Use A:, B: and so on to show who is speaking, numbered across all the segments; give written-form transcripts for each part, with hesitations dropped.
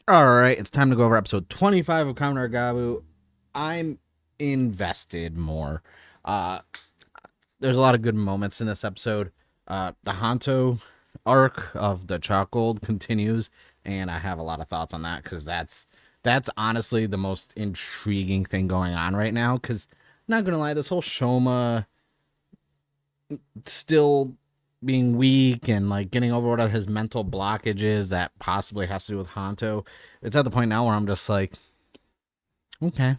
A: All right, it's time to go over episode 25 of Kamen Rider Gavv. I'm invested more. Uh, there's a lot of good moments in this episode. The Hanto arc of the Chocold continues, and I have a lot of thoughts on that because that's honestly the most intriguing thing going on right now. Because not gonna lie, this whole Shoma still being weak and like getting over what his mental blockages that possibly has to do with Hanto. It's at the point now where I'm just like, okay,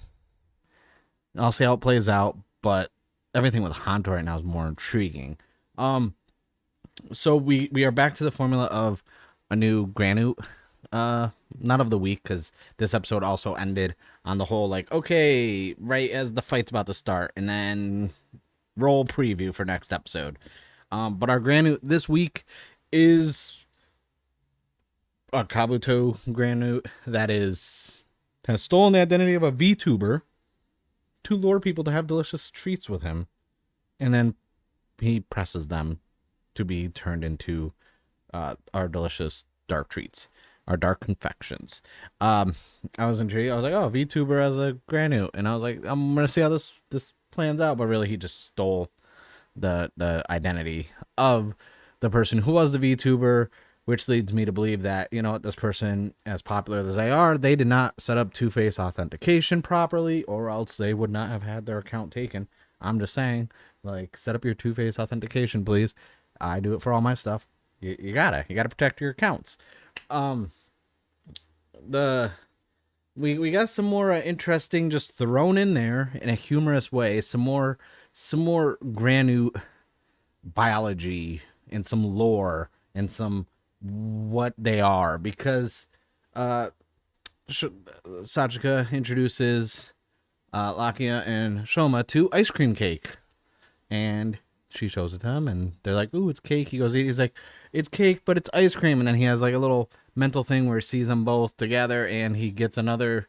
A: I'll see how it plays out, but everything with Hanto right now is more intriguing. Um, so we are back to the formula of a new Granute, uh, not of the week because this episode also ended on the whole like, okay, right as the fight's about to start, and then roll preview for next episode. But our Granute this week is a Kabuto Granute that has stolen the identity of a VTuber to lure people to have delicious treats with him, and then he presses them to be turned into our delicious dark treats, our dark confections. I was intrigued. I was like, oh, VTuber as a Granute, and I was like, I'm gonna see how this plans out. But really, he just stole the identity of the person who was the VTuber, which leads me to believe that, you know, this person, as popular as they are, they did not set up two-face authentication properly, or else they would not have had their account taken. I'm just saying, like, set up your two-face authentication, please. I do it for all my stuff. You gotta protect your accounts. Um, the we got some more interesting just thrown in there in a humorous way. Some more Granute biology and some lore and some what they are because uh Sachika introduces Lakia and Shoma to ice cream cake, and she shows it to him and they're like, ooh, it's cake. He's like, it's cake but it's ice cream, and then he has like a little mental thing where he sees them both together and he gets another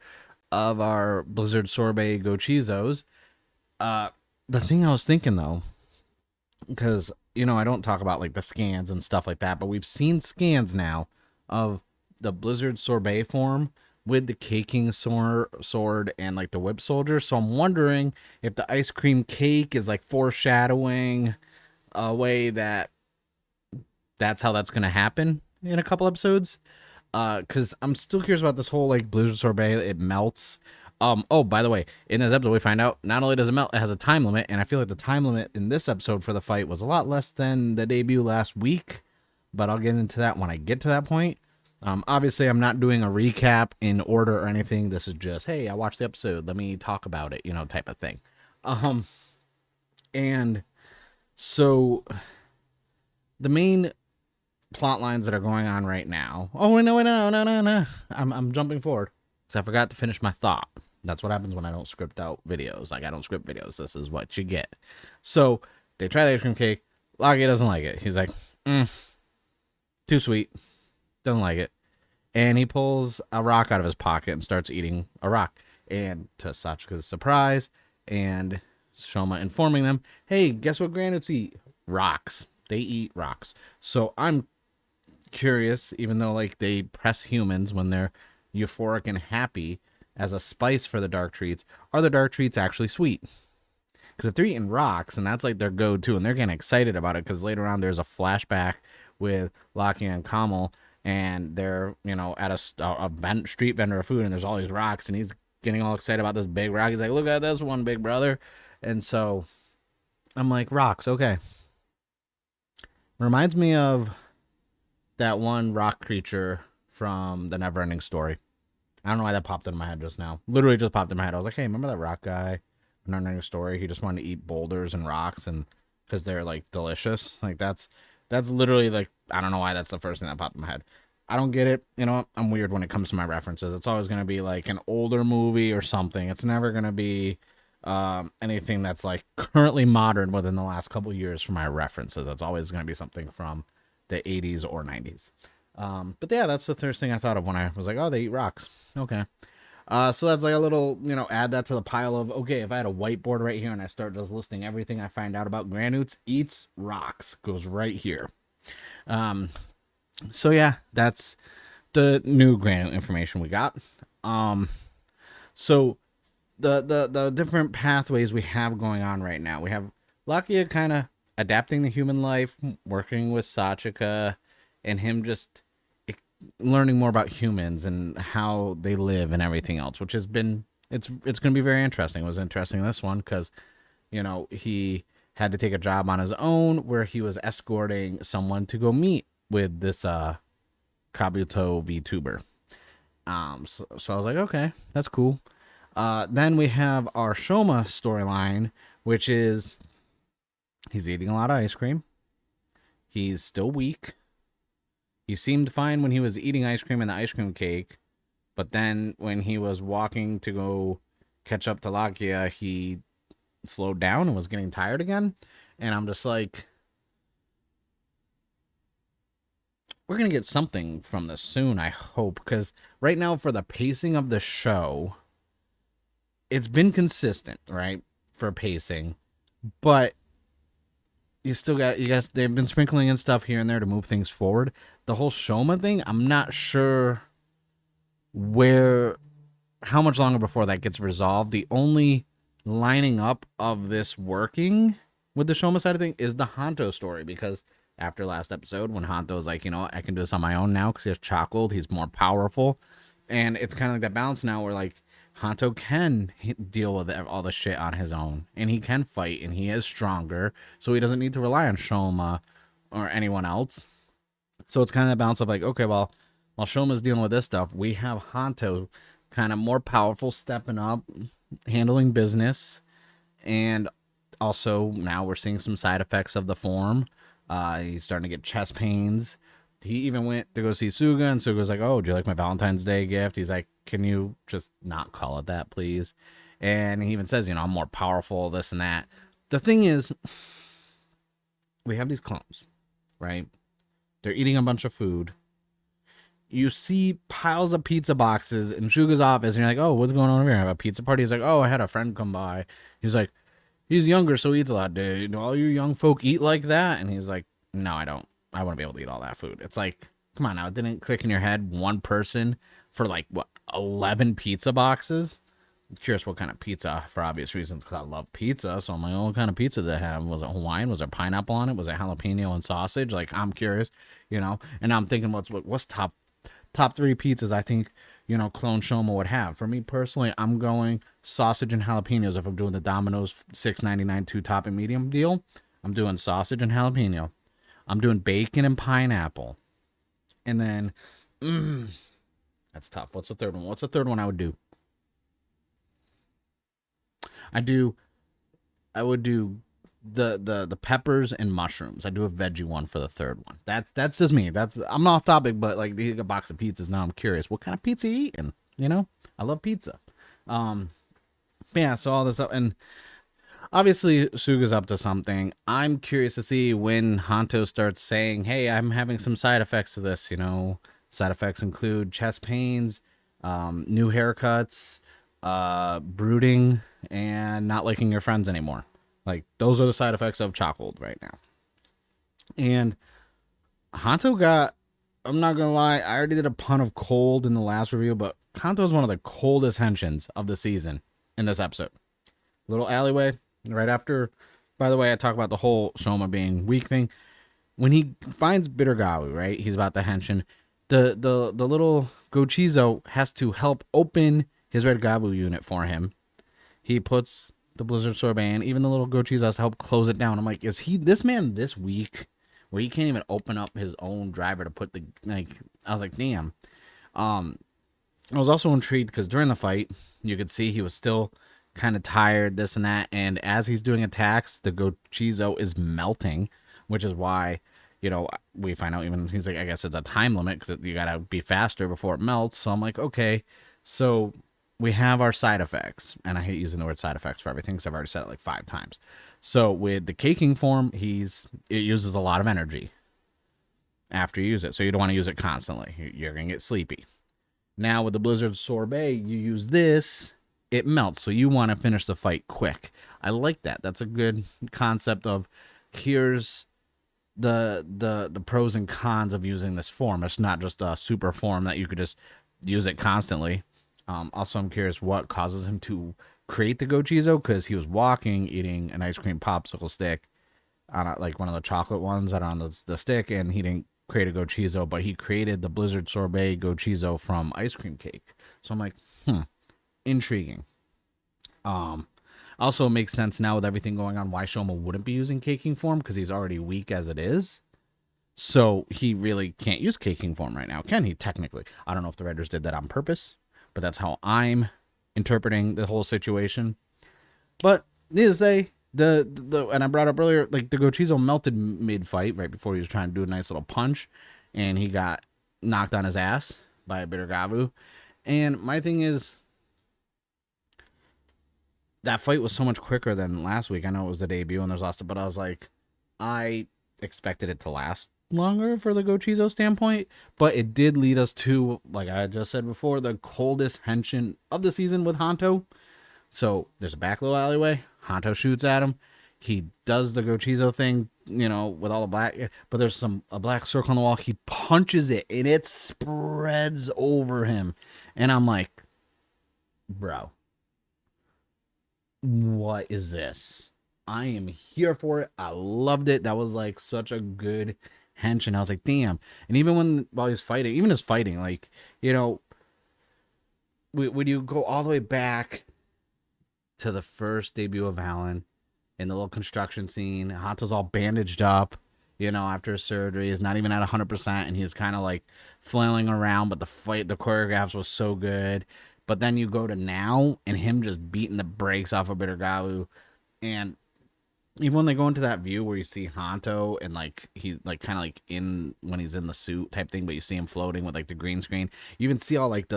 A: of our Blizzard Sorbet Gochizos. uh the thing I was thinking though, because you know I don't talk about like the scans and stuff like that, but we've seen scans now of the Blizzard sorbet form with the caking sword and like the whip soldier. So I'm wondering if the ice cream cake is like foreshadowing a way that that's how that's going to happen in a couple episodes. Because I'm still curious about this whole like Blizzard sorbet. It melts. Oh, by the way, in this episode, we find out not only does it melt, it has a time limit, and I feel like the time limit in this episode for the fight was a lot less than the debut last week. But I'll get into that when I get to that point. Obviously, I'm not doing a recap in order or anything. This is just, hey, I watched the episode. Let me talk about it, you know, type of thing. Um, and so the main plot lines that are going on right now. Oh, no. I'm jumping forward because I forgot to finish my thought. That's what happens when I don't script out videos. Like, I don't script videos. This is what you get. So they try the ice cream cake. Loggy doesn't like it. He's like, too sweet. Doesn't like it. And he pulls a rock out of his pocket and starts eating a rock. And to Sachika's surprise, and Shoma informing them, hey, guess what Granutes eat? Rocks. They eat rocks. So I'm curious, even though like they press humans when they're euphoric and happy as a spice for the dark treats, are the dark treats actually sweet? Because if they're eating rocks and that's like their go-to and they're getting excited about it because later on there's a flashback with Lockie and Kamal and they're, you know, at a street vendor of food and there's all these rocks and he's getting all excited about this big rock. He's like, look at this one, big brother. And so I'm like, rocks, okay. Reminds me of that one rock creature from the Neverending Story. I don't know why that popped into my head just now. Literally just popped in my head. I was like, hey, remember that rock guy in Neverending Story? He just wanted to eat boulders and rocks, and because they're like delicious. Like that's literally like, I don't know why that's the first thing that popped in my head. I don't get it. You know, I'm weird when it comes to my references. It's always gonna be like an older movie or something. It's never gonna be anything that's like currently modern within the last couple years for my references. It's always gonna be something from the 80s or 90s. But yeah, that's the first thing I thought of when I was like, oh, they eat rocks. Okay. So that's like a little, you know, add that to the pile of, okay, if I had a whiteboard right here and I start just listing everything I find out about Granutes, eats rocks, goes right here. Um, so yeah, that's the new Granite information we got. So the different pathways we have going on right now. We have Lakia kind of adapting to human life, working with Sachika, and him just learning more about humans and how they live and everything else, which has been it's going to be very interesting. It was interesting this one because he had to take a job on his own where he was escorting someone to go meet with this Kabuto VTuber. So I was like, okay, that's cool. Then we have our Shoma storyline, which is he's eating a lot of ice cream. He's still weak. He seemed fine when he was eating ice cream and the ice cream cake, but then when he was walking to go catch up to Lakia, he slowed down and was getting tired again. And I'm just like, we're going to get something from this soon, I hope, because right now for the pacing of the show, it's been consistent, right, for pacing, but you guys, they've been sprinkling in stuff here and there to move things forward. The whole Shoma thing, I'm not sure how much longer before that gets resolved. The only lining up of this working with the Shoma side of thing is the Hanto story, because after last episode, when Hanto's like, I can do this on my own now because he has Chocold, he's more powerful, and it's kind of like that balance now where like Hanto can deal with all the shit on his own, and he can fight, and he is stronger, so he doesn't need to rely on Shoma or anyone else. So it's kind of that balance of like, okay, well, while Shoma's dealing with this stuff, we have Hanto kind of more powerful, stepping up, handling business, and also now we're seeing some side effects of the form. He's starting to get chest pains. He even went to go see Suga, and Suga's like, oh, do you like my Valentine's Day gift? He's like, can you just not call it that, please? And he even says, I'm more powerful, this and that. The thing is, we have these clones, right? They're eating a bunch of food. You see piles of pizza boxes in Suga's office, and you're like, oh, what's going on over here? I have a pizza party. He's like, oh, I had a friend come by. He's like, he's younger, so he eats a lot. Do all you young folk eat like that? And he's like, no, I don't. I wouldn't be able to eat all that food. It's like, come on now. It didn't click in your head. One person for like, 11 pizza boxes? I'm curious what kind of pizza, for obvious reasons, because I love pizza. So I'm like, oh, what kind of pizza did they have? Was it Hawaiian? Was there pineapple on it? Was it jalapeno and sausage? Like, I'm curious, And I'm thinking, what's top 3 pizzas I think, Clone Shoma would have. For me personally, I'm going sausage and jalapenos. If I'm doing the Domino's $6.99 2-topping medium deal, I'm doing sausage and jalapeno. I'm doing bacon and pineapple. And then, that's tough. What's the third one? What's the third one I would do? I would do the peppers and mushrooms. I do a veggie one for the third one. That's just me. I'm off topic, but like a box of pizzas. Now I'm curious, what kind of pizza you eating? I love pizza. Yeah. So all this stuff, and obviously Suga's up to something. I'm curious to see when Hanto starts saying, "Hey, I'm having some side effects to this." Side effects include chest pains, new haircuts, brooding, and not liking your friends anymore. Like, those are the side effects of Chocold right now. And Hanto I'm not going to lie, I already did a pun of cold in the last review, but Hanto is one of the coldest henshins of the season in this episode. Little alleyway, right after, by the way, I talk about the whole Shoma being weak thing. When he finds Bitter Gawu, right, he's about the henshin, the little Gochizo has to help open his Red Gavu unit for him. He puts the Blizzard Sorbet in. Even the little Gochizo has to help close it down. I'm like, is this man this weak where he can't even open up his own driver to put I was like, damn. I was also intrigued because during the fight, you could see he was still kind of tired, this and that. And as he's doing attacks, the Gochizo is melting, which is why, we find out even he's like, I guess it's a time limit because you got to be faster before it melts. So I'm like, okay. So we have our side effects. And I hate using the word side effects for everything because I've already said it like 5 times. So with the caking form, it uses a lot of energy after you use it. So you don't want to use it constantly. You're going to get sleepy. Now with the Blizzard Sorbet, you use this, it melts. So you want to finish the fight quick. I like that. That's a good concept of here's the pros and cons of using this form. It's not just a super form that you could just use it constantly. Also, I'm curious what causes him to create the Gochizo, because he was walking, eating an ice cream popsicle stick on like one of the chocolate ones that are on the stick, and he didn't create a Gochizo, but he created the Blizzard Sorbet Gochizo from ice cream cake. So I'm like, intriguing. Also, it makes sense now with everything going on why Shoma wouldn't be using caking form, because he's already weak as it is. So he really can't use caking form right now, can he? Technically, I don't know if the writers did that on purpose, but that's how I'm interpreting the whole situation. But needless to say, the and I brought up earlier, like the Gochizo melted mid fight right before he was trying to do a nice little punch, and he got knocked on his ass by a bitter Gavv. And my thing is, that fight was so much quicker than last week. I know it was the debut and there's lots of, but I was like, I expected it to last longer for the Gochizo standpoint, but it did lead us to, like I just said before, the coldest henshin of the season with Hanto. So there's a back little alleyway. Hanto shoots at him. He does the Gochizo thing, with all the black, but there's a black circle on the wall. He punches it and it spreads over him. And I'm like, bro, what is this? I am here for it. I loved it. That was like such a good henshin. I was like, damn. And even while he's fighting, even his fighting, like, when you go all the way back to the first debut of Alan in the little construction scene, Hanto's all bandaged up, after his surgery. He's not even at 100%, and he's kind of like flailing around, but the choreographs was so good. But then you go to now, and him just beating the brakes off of Bitter Gavv. And even when they go into that view where you see Hanto, and like he's like kind of like in when he's in the suit type thing, but you see him floating with like the green screen. You even see all like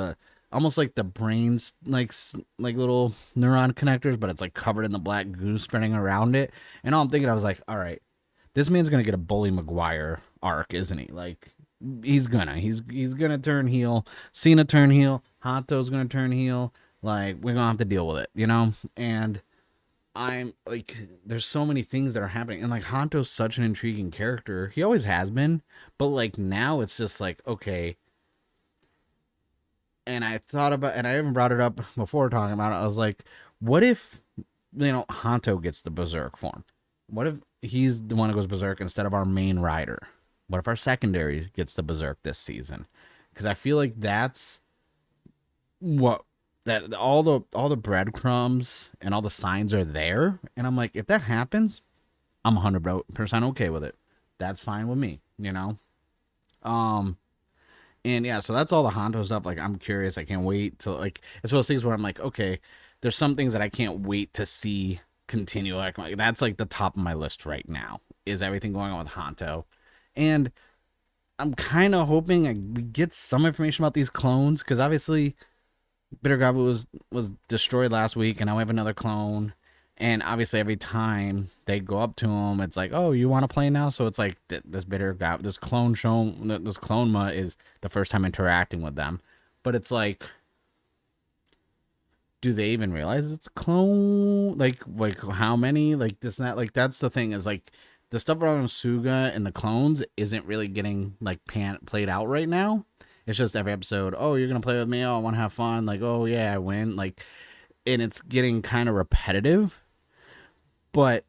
A: almost like the brains like little neuron connectors, but it's like covered in the black goo spreading around it. And all I'm thinking, I was like, all right, this man's gonna get a Bully Maguire arc, isn't he? Like, he's gonna turn heel. Cena turn heel. Hanto's gonna turn heel. Like, we're gonna have to deal with it, And I'm like, there's so many things that are happening, and like Hanto's such an intriguing character. He always has been, but like now it's just like, okay. And I thought about, and I even brought it up before talking about it. I was like, what if Hanto gets the Berserk form? What if he's the one who goes Berserk instead of our main rider? What if our secondary gets the Berserk this season? Because I feel like that's what that all the breadcrumbs and all the signs are there, and I'm like, if that happens, I'm 100% okay with it. That's fine with me, And yeah, so that's all the Hanto stuff. Like, I'm curious. I can't wait to, like, it's one of those things where I'm like, okay, there's some things that I can't wait to see continue. Like that's like the top of my list right now is everything going on with Hanto. And I'm kind of hoping we get some information about these clones, because obviously Bitter Gavv was destroyed last week, and now we have another clone. And obviously, every time they go up to him, it's like, "Oh, you want to play now?" So it's like this Bitter Gavv, this clone is the first time interacting with them. But it's like, do they even realize it's clone? Like how many? Like this and that. Like that's the thing, is like the stuff around Suga and the clones isn't really getting like played out right now. It's just every episode, oh, you're gonna play with me. Oh, I want to have fun. Like, oh yeah, I win. Like, and it's getting kind of repetitive. But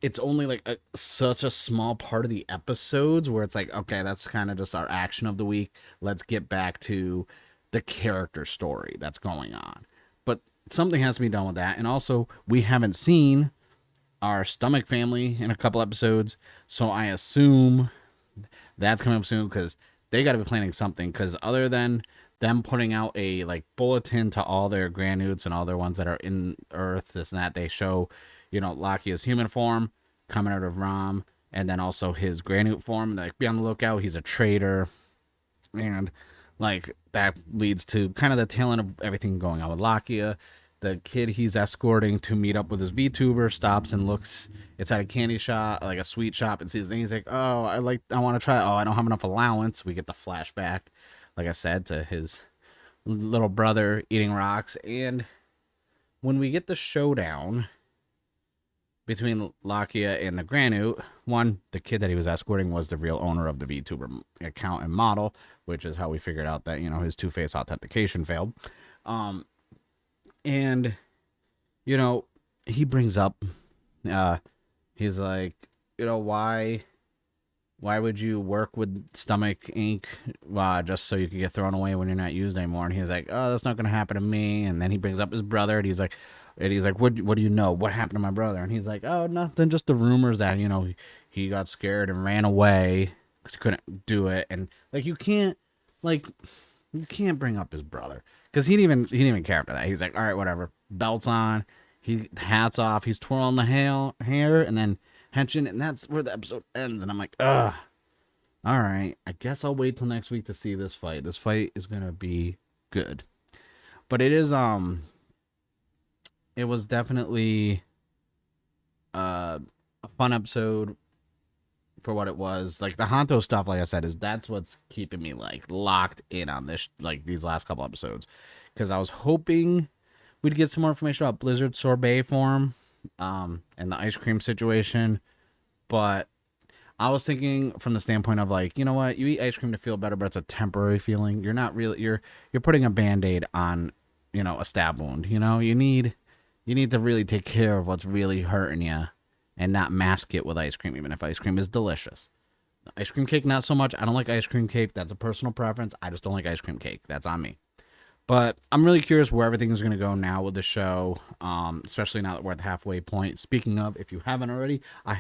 A: it's only like such a small part of the episodes where it's like, okay, that's kind of just our action of the week. Let's get back to the character story that's going on. But something has to be done with that. And also, we haven't seen our Stomach family in a couple episodes, so I assume that's coming up soon, because they got to be planning something. Because other than them putting out a like bulletin to all their Granutes and all their ones that are in Earth, this and that, they show, Lakia's human form coming out of Ram, and then also his Granute form. Like, be on the lookout. He's a traitor, and like that leads to kind of the tail end of everything going on with Lakia. The kid he's escorting to meet up with his VTuber stops and looks. It's at a candy shop, like a sweet shop, and sees. And he's like, "Oh, I want to try. Oh, I don't have enough allowance." We get the flashback, like I said, to his little brother eating rocks. And when we get the showdown between Lakia and the Granute, one, the kid that he was escorting was the real owner of the VTuber account and model, which is how we figured out that, you know, his two-face authentication failed. And, you know, he brings up, he's like, you know, why would you work with Stomach Inc. Just so you could get thrown away when you're not used anymore? And he's like, oh, that's not gonna happen to me. And then he brings up his brother, and he's like, what do you know? What happened to my brother? And he's like, oh, nothing, just the rumors that, you know, he got scared and ran away because he couldn't do it. And like, you can't bring up his brother because he didn't even care after that. He's like, all right, whatever. Belts on, hats off, he's twirling the hair, and then henshin, and that's where the episode ends. And I'm like, ugh. All right, I guess I'll wait till next week to see this fight. This fight is gonna be good, but it is it was definitely a fun episode for what it was. Like the Hanto stuff, like I said, that's what's keeping me like locked in on this, like these last couple episodes, because I was hoping we'd get some more information about Blizzard sorbet form, and the ice cream situation, but I was thinking from the standpoint of like, you know what, you eat ice cream to feel better, but it's a temporary feeling. You're not really, you're putting a Band-Aid on, you know, a stab wound. You know, you need to really take care of what's really hurting you and not mask it with ice cream, even if ice cream is delicious. Ice cream cake, not so much. I don't like ice cream cake. That's a personal preference. I just don't like ice cream cake. That's on me. But I'm really curious where everything is going to go now with the show, especially now that we're at the halfway point. Speaking of, if you haven't already, I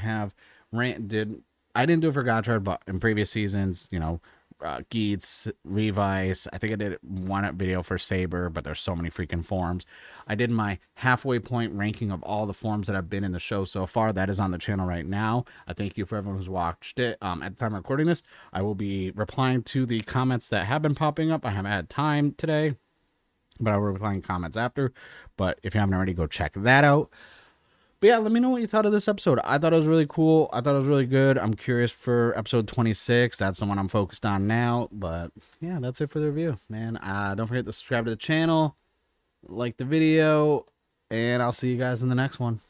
A: didn't do it for Gotchard, but in previous seasons, you know, Geets, Revice, I think I did one video for Saber, but there's so many freaking forms. I did my halfway point ranking of all the forms that have been in the show so far. That is on the channel right now. I thank you for everyone who's watched it. At the time of recording this, I will be replying to the comments that have been popping up. I haven't had time today, but I will be replying comments after. But if you haven't already, go check that out. But yeah, let me know what you thought of this episode. I thought it was really cool. I thought it was really good. I'm curious for episode 26. That's the one I'm focused on now. But yeah, that's it for the review, man. Don't forget to subscribe to the channel, like the video, and I'll see you guys in the next one.